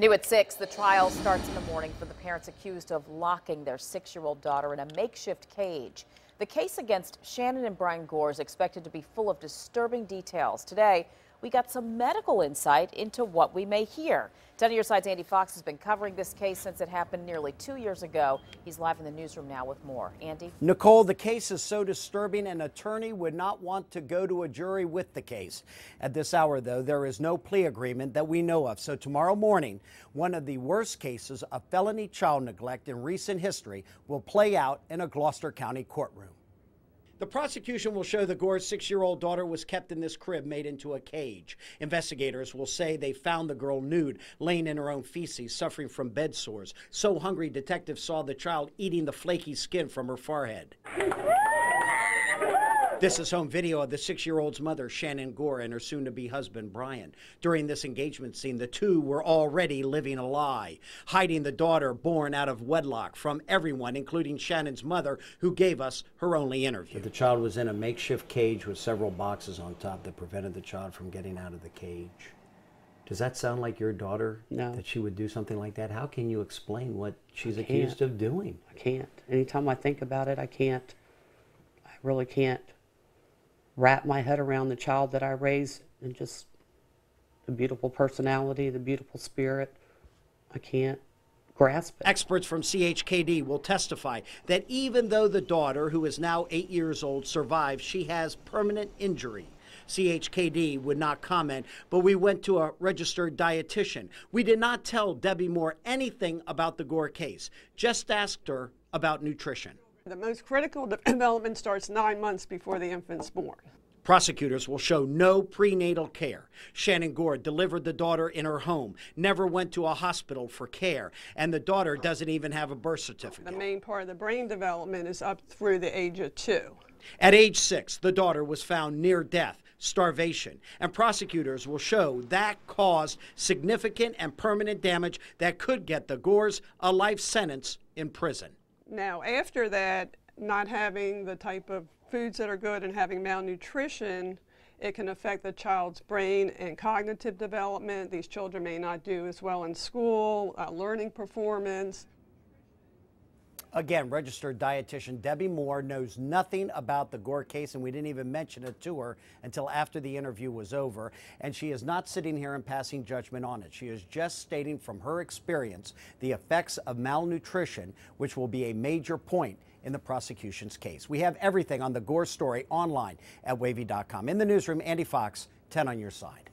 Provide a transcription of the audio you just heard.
New at 6, the trial starts in the morning for the parents accused of locking their 6-year-old daughter in a makeshift cage. The case against Shannon and Brian Gore is expected to be full of disturbing details. Today, we got some medical insight into what we may hear. 10 on your side's Andy Fox has been covering this case since it happened nearly 2 years ago. He's live in the newsroom now with more. Andy? Nicole, the case is so disturbing an attorney would not want to go to a jury with the case. At this hour, though, there is no plea agreement that we know of. So tomorrow morning, one of the worst cases of felony child neglect in recent history will play out in a Gloucester County courtroom. The prosecution will show the Gore's 6-year-old daughter was kept in this crib made into a cage. Investigators will say they found the girl nude, laying in her own feces, suffering from bed sores. So hungry, detectives saw the child eating the flaky skin from her forehead. This is home video of the 6-year-old's mother, Shannon Gore, and her soon-to-be husband, Brian. During this engagement scene, the two were already living a lie, hiding the daughter born out of wedlock from everyone, including Shannon's mother, who gave us her only interview. But the child was in a makeshift cage with several boxes on top that prevented the child from getting out of the cage. Does that sound like your daughter? No. That she would do something like that? How can you explain what she's accused of doing? I can't. Anytime I think about it, I can't. I really can't wrap my head around the child that I raised and just the beautiful personality, the beautiful spirit. I can't grasp it. Experts from CHKD will testify that even though the daughter, who is now 8 years old, survived, she has permanent injury. CHKD would not comment, but we went to a registered dietitian. We did not tell Debbie Moore anything about the Gore case, just asked her about nutrition. The most critical development starts 9 months before the infant's born. Prosecutors will show no prenatal care. Shannon Gore delivered the daughter in her home, never went to a hospital for care, and the daughter doesn't even have a birth certificate. The main part of the brain development is up through the age of 2. At age 6, the daughter was found near death, starvation, and prosecutors will show that caused significant and permanent damage that could get the Gores a life sentence in prison. Now, after that, not having the type of foods that are good and having malnutrition, it can affect the child's brain and cognitive development. These children may not do as well in school, learning performance. Again, registered dietitian Debbie Moore knows nothing about the Gore case, and we didn't even mention it to her until after the interview was over. And she is not sitting here and passing judgment on it. She is just stating from her experience the effects of malnutrition, which will be a major point in the prosecution's case. We have everything on the Gore story online at WAVY.com. In the newsroom, Andy Fox, 10 on your side.